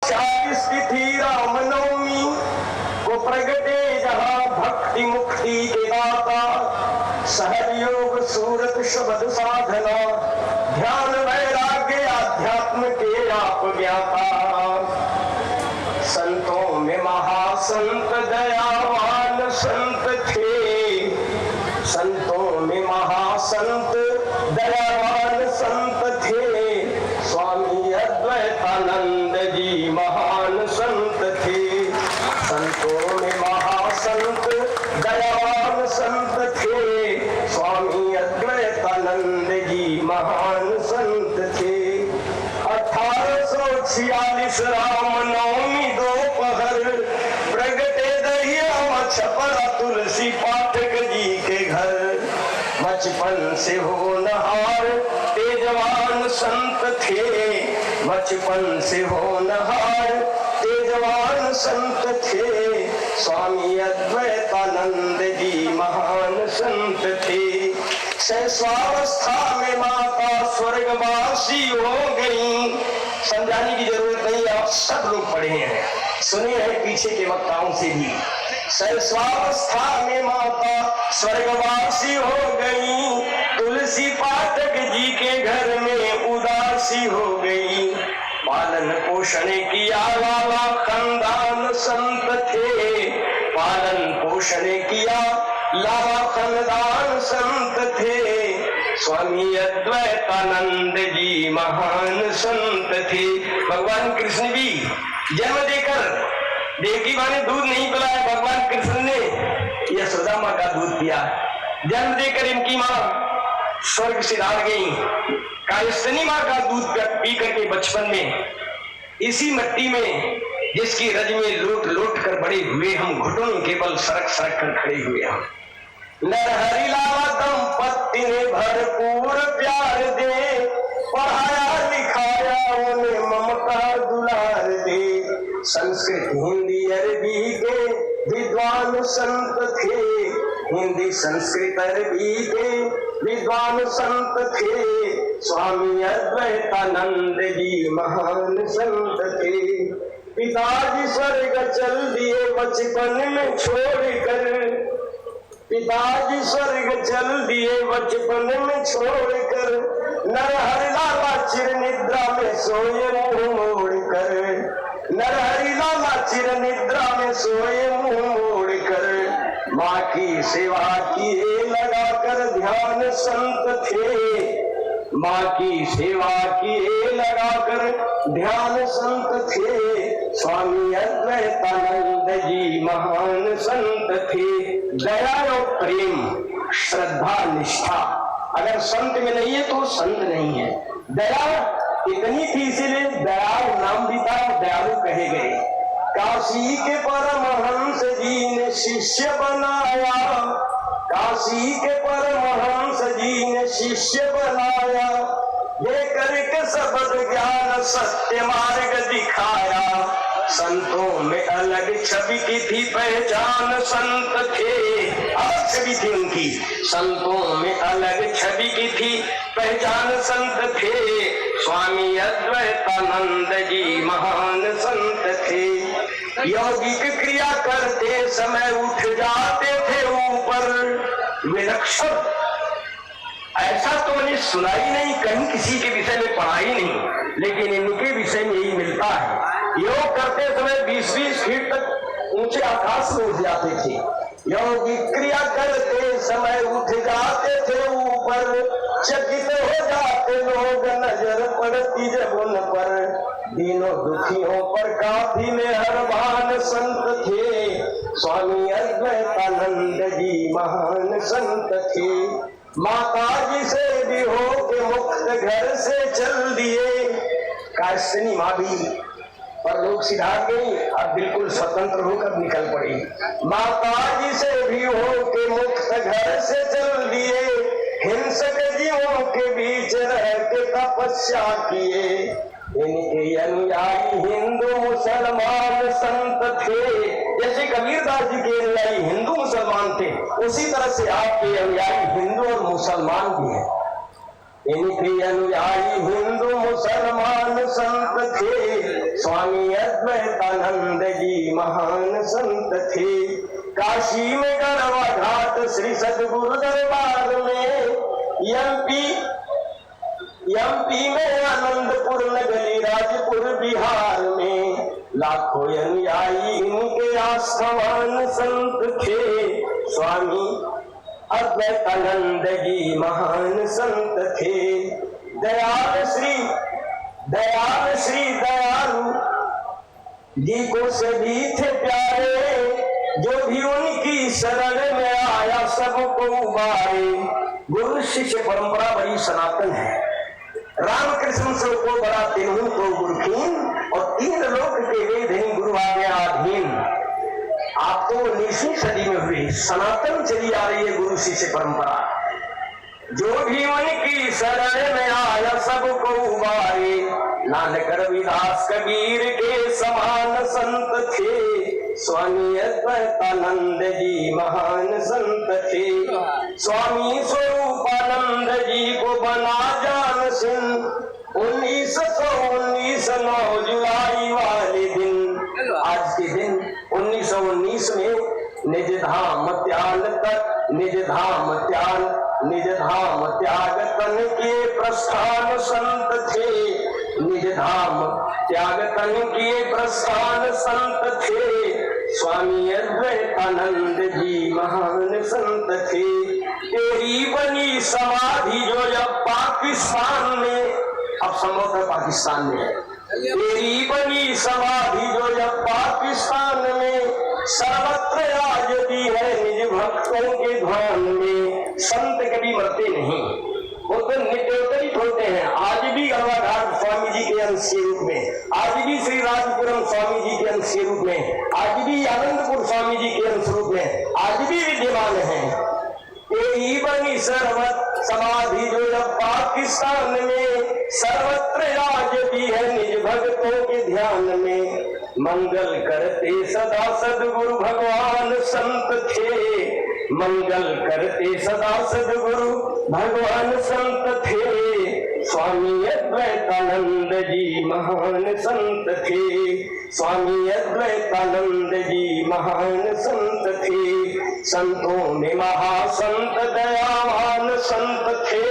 46 तिथि रामनवमी को प्रगटे जहाँ भक्ति मुक्ति के दाता। सहज योग सूरत शब्द साधना, ध्यान वैराग्य आध्यात्म के आप ज्ञाता। संतों में महासंत दयावान संत थे, संतों में महासंत दयावान संत थे। स्वामी अद्वैतानंद जी महान संत थे। संतों में महासंत दयावान संत थे। स्वामी अद्वैतानंद जी महान संत थे। 1846 रामनवमी दोपहर प्रगटे दहिया छपरा तुलसी पाठक जी के घर। बचपन से होनहार तेजवान संत थे, बचपन से होनहार तेजवान संत थे। स्वामी अद्वैतानंद जी महान संत थे। शैशवावस्था में माता स्वर्गवासी हो गई। समझाने की जरूरत नहीं, आप सब लोग पढ़े हैं, सुने हैं पीछे के वक्ताओं से भी। शैशवावस्था में माता स्वर्गवासी हो गई। तुलसी पाठक जी के घर में उदासी हो गई। पालन पोषण किया लाला खानदान संत थे। पालन पोषण किया लाला खानदान संत थे। स्वामी अद्वैतानंद जी महान संत थे। भगवान कृष्ण भी जन्म देकर देवकी माँ ने दूध नहीं पिलाया, भगवान कृष्ण ने यशोदा माँ का दूध पिया। जन्म देकर इनकी माँ स्वर्ग से डाल गई। कायस्थनी माँ का दूध पी करके बचपन में इसी मिट्टी में जिसकी रज में लोट लोट कर बड़े हुए हम, घुटनों केवल सरक सरक कर खड़े हुए हम। नरहरि लाला दंपत्ति ने भरपूर प्यार दे, पढ़ाया लिखाया उन्हें ममता दुलार दे। संस्कृत हिंदी अरबी के विद्वान संत थे। हिंदी संस्कृत अरबी के विद्वान संत थे। स्वामी अद्वैतानंद जी महान संत थे। पिताजी स्वर्ग चल दिए बचपन में छोड़कर। पिताजी स्वर्ग चल दिए बचपन में छोड़कर। नरहरि लाला चिर निद्रा में सोए मुंह मोड़कर। नरहरि लाला चिर निद्रा में सोए मुंह मोड़कर। माँ की सेवा किए लगाकर ध्यान संत थे। माँ की सेवा किए लगाकर ध्यान संत थे। स्वामी अद्वैतानंद जी महान संत थे। दया और प्रेम, श्रद्धा, निष्ठा अगर संत में नहीं है तो संत नहीं है। दया इतनी थी इसीलिए दयालु नाम भी था, दयालु कहे गए। काशी के परमहंस जी ने शिष्य बनाया। काशी के परमहंस जी ने शिष्य बनाया। लेकर के सबद ज्ञान सत्य मार्ग दिखाया। संतों में अलग छवि की थी पहचान संत थे। अलग छवि थी उनकी, संतों में अलग छवि की थी पहचान संत थे। स्वामी अद्वैतानंद जी महान संत थे। यौगिक क्रिया करते समय उठ जाते थे ऊपर। विलक्षण ऐसा तो मैंने सुना ही नहीं, कहीं किसी के विषय में पढ़ा ही नहीं, लेकिन इनके विषय में यही मिलता है। योग करते समय 20-20 फीट तक ऊंचे आकाश में उठ जाते थे। यौगिक क्रिया करते समय उठ जाते थे ऊपर। चकित हो जाते लोग नजर पड़ती जब उन पर। दीनों दुखियों पर काफी मेहरबान संत थे। स्वामी अद्वैतानंद जी महान संत थे। माता जी से भी हो के मुक्त घर से चल दिए। कायस्थनी माँ भी परलोक सिधार गई, अब बिल्कुल स्वतंत्र होकर निकल पड़ी। माता जी से भी हो के मुक्त घर से चल दिए। हिंसक जीवों के बीच रह के तपस्या किए। इनके अनुयायी हिंदू मुसलमान संत थे। जैसे कबीरदास जी के अनुयायी हिंदू मुसलमान थे, उसी तरह से आपके अनुयायी हिंदू और मुसलमान भी हैं। इनके अनुयायी हिंदू मुसलमान संत थे। स्वामी अद्वैतानंद जी महान संत थे। काशी में गरवा घाट श्री सदगुरु दरबार में, एमपी में आनंदपुर नगरी राजपुर बिहार में, लाखों अनुयायी इनके आस्थावान संत थे। स्वामी अद्वैतानंद जी महान संत थे। दयाल श्री दयालु जी को सभी थे प्यारे, जो भी उनकी शरण में आया सबको उबारे। गुरु शिष्य परंपरा बड़ी सनातन है। रामकृष्ण से को बड़ा तेहू को गुरुखीन, और 3 लोक के वेद हैं गुरु आज्ञाधीन। आप तो 19वीं सदी में हुई, सनातन चली आ रही है गुरु शिष्य परंपरा। जो भी उनकी शरण में आया सबको उबारे। नानक रविदास कबीर के समान संत थे। स्वामी अद्वैतानंद जी महान संत थे। स्वामी स्वरूपानंद जी को बना जान सिंह 1919 9 जुलाई वाले दिन। आज के दिन 1919 में निज धाम त्याग तन के प्रस्थान संत थे। निज धाम त्याग तन के प्रस्थान संत थे। स्वामी अद्वैतानंद जी महान संत थे। तेरी बनी समाधि जो जब पाकिस्तान में, अब संभवतः पाकिस्तान में है, तेरी बनी समाधि जो जब पाकिस्तान में, सर्वत्र आज भी है निज भक्तों के ध्यान में। संत कभी मरते नहीं, वो तो नित्योत्तरित होते हैं। आज भी गरवा घाट स्वामी जी के अंश के रूप में, आज भी श्री राजपुरम स्वामी जी के अंश के रूप में, आज भी आनंदपुर स्वामी जी के अंश रूप में आज भी विद्यमान है। तेरी बनी सर्वत्र समाधि जो जब पाकिस्तान में, सर्वत्र आज भी है निज भक्तों के ध्यान में। मंगल करते सदा सदगुरु भगवान संत थे। मंगल करते सदा सदगुरु भगवान संत थे। स्वामी अद्वैतानंद जी महान संत थे। स्वामी अद्वैतानंद जी महान संत थे। संतों में महासंत दयावान संत थे।